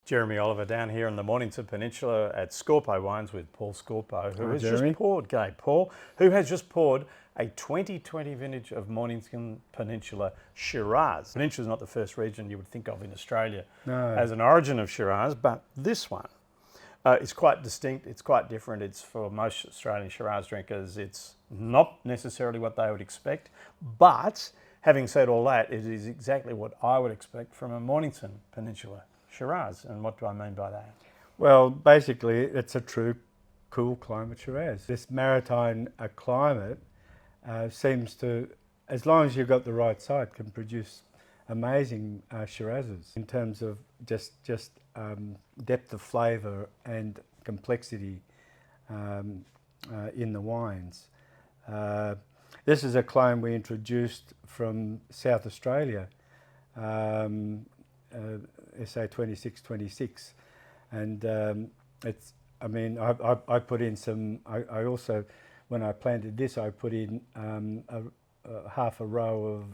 Jeremy Oliver down here in the Mornington Peninsula at Scorpo Wines with Paul Scorpo, who has Jeremy. just poured, g'day Paul, who has just poured a 2020 vintage of Mornington Peninsula Shiraz. Peninsula is not the first region you would think of in Australia as an origin of Shiraz, but this one is quite distinct, it's quite different. It's for most Australian Shiraz drinkers, it's not necessarily what they would expect, but having said all that, it is exactly what I would expect from a Mornington Peninsula Shiraz. And what do I mean by that? Well, basically, it's a true cool climate Shiraz. This maritime climate seems to, as long as you've got the right site, can produce amazing Shirazes in terms of just depth of flavour and complexity in the wines. This is a clone we introduced from South Australia, SA 2626, and it's. I mean, I put in some. I also, when I planted this, I put in half a row of.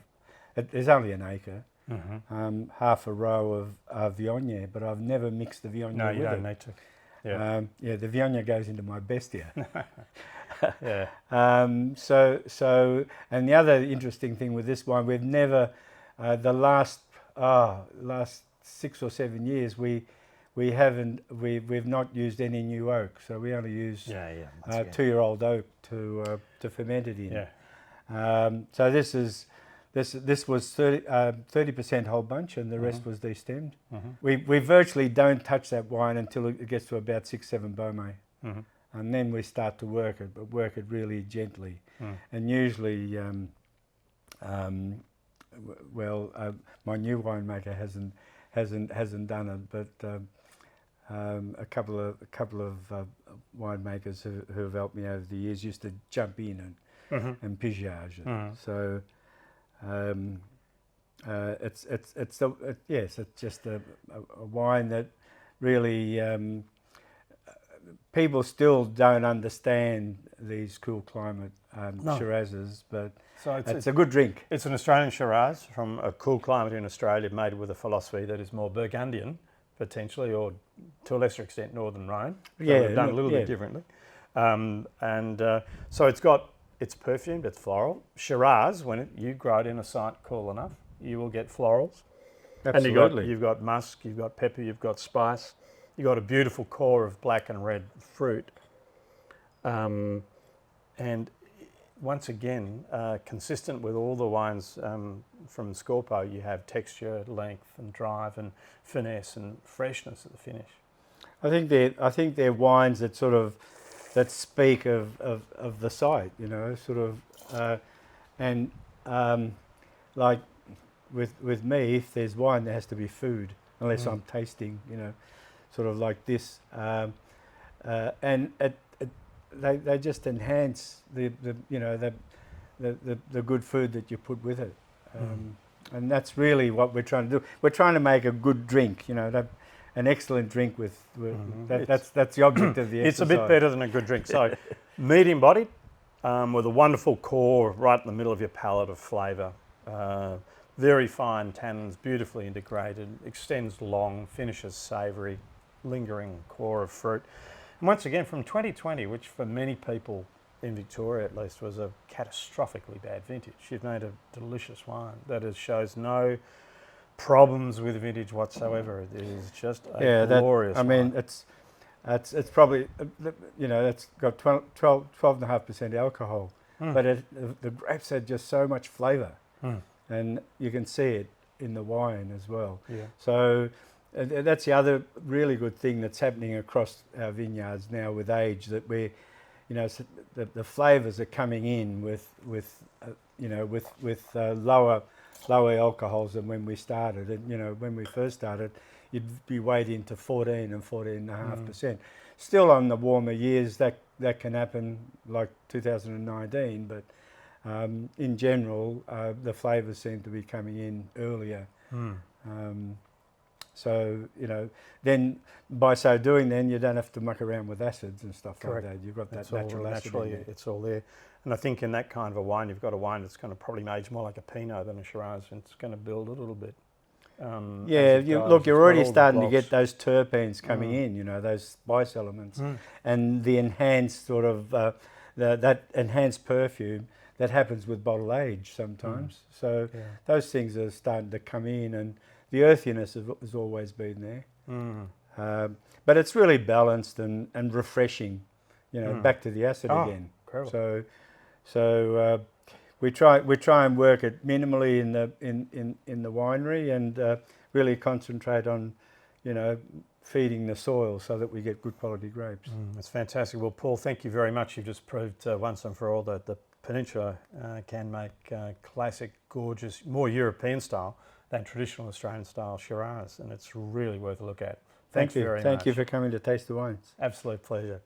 There's only an acre. Mm-hmm. Half a row of Viognier, but I've never mixed the Viognier with it. No, you don't need to. Yeah, the Viognier goes into my Bestia. Yeah. So, and the other interesting thing with this wine, we've never, the last 6 or 7 years, we've not used any new oak, so we only use 2-year-old oak to ferment it in. Yeah. So this was 30% whole bunch, and the rest was destemmed. Mm-hmm. We virtually don't touch that wine until it gets to about 6-7 Beaumay. Mm-hmm. And then we start to work it, but work it really gently. And usually, my new winemaker hasn't done it, but a couple of winemakers who have helped me over the years used to jump in and pigeage it. So it's just a wine that really. People still don't understand these cool climate Shirazes, but so it's a good drink. It's an Australian Shiraz from a cool climate in Australia, made with a philosophy that is more Burgundian, potentially, or to a lesser extent Northern Rhone. So we've done a little bit differently. So it's perfumed, it's floral. Shiraz, when you grow it in a site cool enough, you will get florals. Absolutely. And you've got musk, you've got pepper, you've got spice. You've got a beautiful core of black and red fruit. And once again, consistent with all the wines from Scorpo, you have texture, length and drive and finesse and freshness at the finish. I think they're wines that speak of the site, like with me, if there's wine, there has to be food, unless I'm tasting, sort of like this, and they just enhance the good food that you put with it, and that's really what we're trying to do. We're trying to make a good drink, an excellent drink with that's the object of the exercise. It's a bit better than a good drink. So medium bodied, with a wonderful core right in the middle of your palate of flavour. Very fine tannins, beautifully integrated, extends long, finishes savoury, lingering core of fruit. And once again, from 2020, which for many people in Victoria at least was a catastrophically bad vintage, you've made a delicious wine that shows no problems with vintage whatsoever. It is just a glorious wine. I mean, it's probably, it's got 12.5% alcohol, but the grapes had just so much flavour. And you can see it in the wine as well. Yeah. So that's the other really good thing that's happening across our vineyards now with age, that we're, the flavours are coming in with lower alcohols than when we started. And when we first started, you'd be weighting to 14 and 14.5%. Still on the warmer years, that can happen, like 2019, but. In general, the flavours seem to be coming in earlier. So, then by so doing, then you don't have to muck around with acids and stuff. Correct. Like that. You've got that natural acid in there. It's all there. And I think in that kind of a wine, you've got a wine that's going to probably age more like a Pinot than a Shiraz, and it's going to build a little bit. Yeah, as it goes. look, It's you're got already all the starting to blocks. get those terpenes coming in, you know, those spice elements, and the enhanced sort of that enhanced perfume that happens with bottle age sometimes. So those things are starting to come in, and the earthiness has always been there. But it's really balanced and refreshing, you know, back to the acid again. Incredible. So we try and work it minimally in the winery, and really concentrate on, you know, feeding the soil so that we get good quality grapes. That's fantastic. Well, Paul, thank you very much. You've just proved once and for all that the Peninsula can make classic, gorgeous, more European style than traditional Australian style Shiraz, and it's really worth a look at. Thanks very much. Thank you for coming to taste the wines. Absolute pleasure.